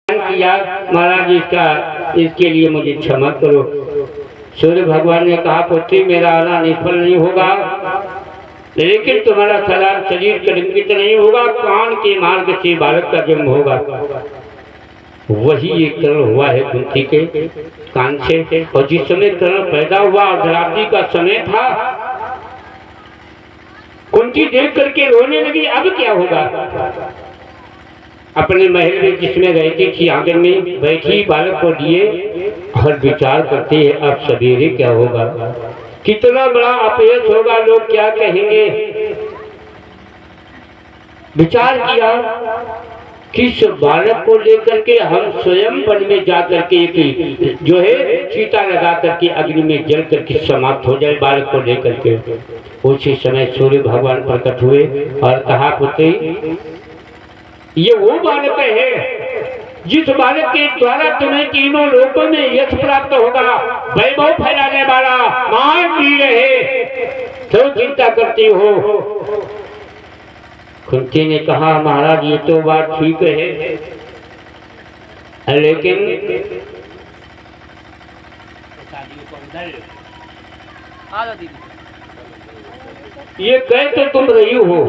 किया महाराज इसके लिए मुझे क्षमा करो। सूर्य भगवान ने कहा पुत्री मेरा आना निष्फल नहीं होगा, लेकिन तुम्हारा सारा शरीर कलंकित नहीं होगा, कान के मार्ग से बालक का जन्म होगा। वही एक कर्ण हुआ है कुंती के कान से। और जिस समय कर्ण पैदा हुआ अर्धरात्रि का समय था, कुंती देख करके रोने लगी। अब क्या होगा? अपने महल में जिसमें रहती थी आंगन में बैठी बालक को लिए और विचार करते हैं अब सवेरे क्या होगा, कितना बड़ा अपयश होगा, लोग क्या कहेंगे। विचार किया कि इस बालक को लेकर के हम स्वयं वन में जा करके जो है चीता लगा करके अग्नि में जल करके समाप्त हो जाए बालक को लेकर के। उसी समय सूर्य भगवान प्रकट हुए और कहा पुत्री ये वो बालक है जिस बालक के द्वारा तुम्हें तीनों लोकों में यश प्राप्त होगा, वैभव फैलाने वाला महान वीर है, क्यों चिंता करती हो? कुंती ने कहा महाराज ये तो बात ठीक है, लेकिन ये कह तो तुम रही हो,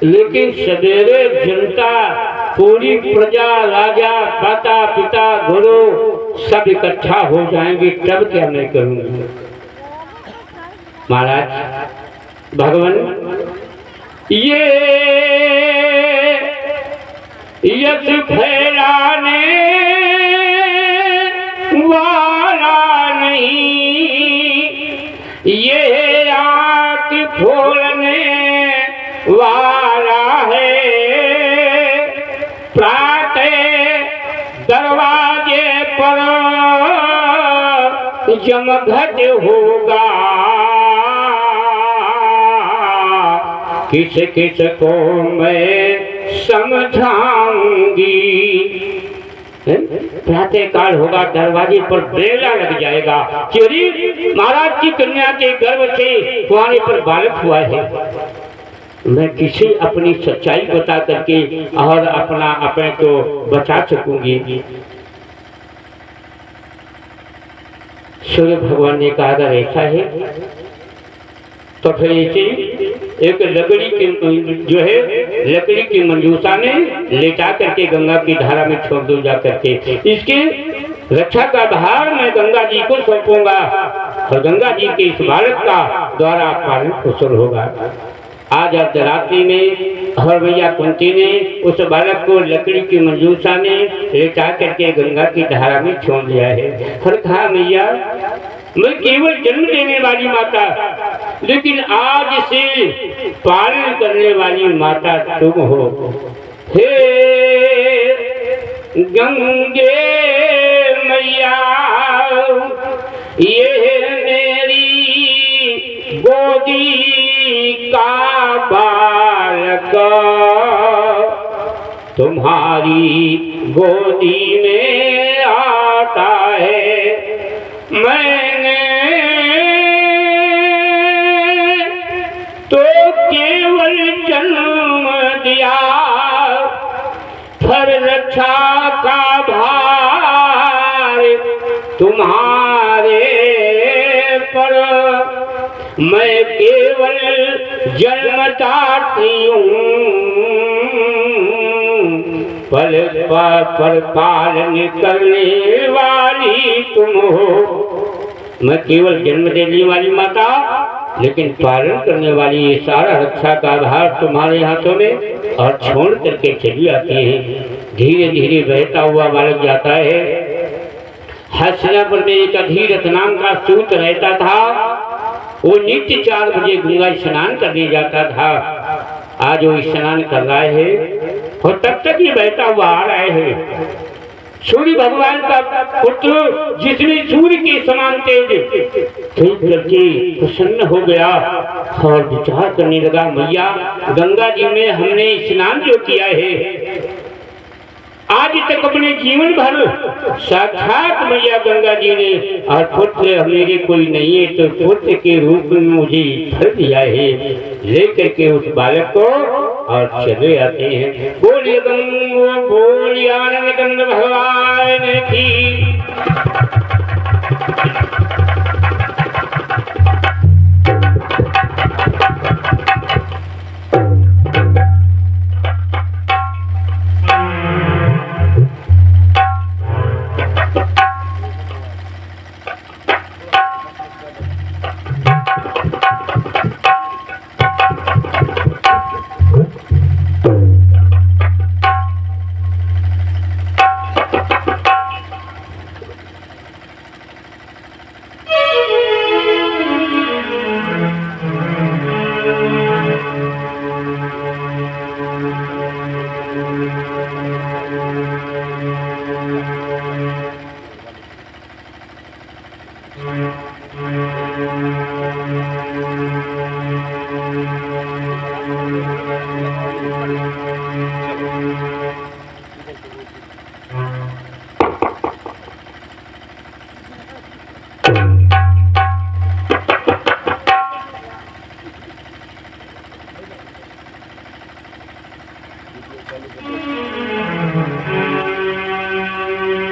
लेकिन सवेरे जनता पूरी प्रजा राजा माता पिता गुरु सब इकट्ठा हो जाएंगे, तब क्या मैं करूंगी? महाराज भगवान ये यश फैलाने वाला नहीं, ये आँख खोलने वाला है। प्रातः दरवाजे पर जमघट होगा, किस किस को मैं समझाऊंगी। प्रातः काल होगा, दरवाजे पर बेला लग जाएगा कि महाराज की कन्या के गर्भ से कुआने पर बालक हुआ है। मैं किसे अपनी सच्चाई बता करके और अपने को बचा सकूंगी। सूर्य भगवान ने कहा अगर ऐसा है तो फिर इसे एक लकड़ी की जो है लकड़ी की मंजूषा में लेटा करके गंगा की धारा में छोड़ दो जा करके। इसके रक्षा का भार मैं गंगा जी को सौंपूंगा और गंगा जी के इस बालक का द्वारा पालन कुशल होगा। आज अर्धरात्रि में और भैया कुंती ने उस बालक को लकड़ी की मंजूषा में लेटा करके गंगा की धारा में छोड़ दिया है। और कहा मैया मैं केवल जन्म देने वाली माता, लेकिन आज से पालन करने वाली माता तुम हो। हे गंगे मैया ये मेरी गोदी का बालक तुम्हारी गोदी में आता है। मैंने तो केवल जन्म दिया, पर रक्षा का भार तुम्हारे पर। मैं केवल जन्मदात्री हूँ, पल पर पालन करने वाली तुम हो। मैं केवल जन्म देने वाली माता, लेकिन पालन करने वाली ये सारा रक्षा का भार तुम्हारे हाथों में और छोड़ करके चली आती है। धीरे धीरे बहता हुआ बालक जाता है। हस्तिनापुर में एक अधीरथ नाम का सूत रहता था, वो नित्य 4 बजे गंगा स्नान करने जाता था। आज वो स्नान कर रहा है और तब तक ये बहता हुआ आ रहा है। सूर्य भगवान का पुत्र जिसमें सूर्य के समान तेज देख करके प्रसन्न हो गया और विचार करने लगा मैया गंगा जी में हमने स्नान जो किया है आज तक अपने जीवन भर साक्षात मैया गंगा जी ने, और पुत्र मेरे कोई नहीं है तो पुत्र के रूप में मुझे फल दिया है। लेकर के उस बालक को और चले आते हैं। बोलिए गंगो बोलिए आनंद कंद भगवान की।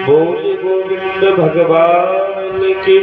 बोले गोविंद भगवान की।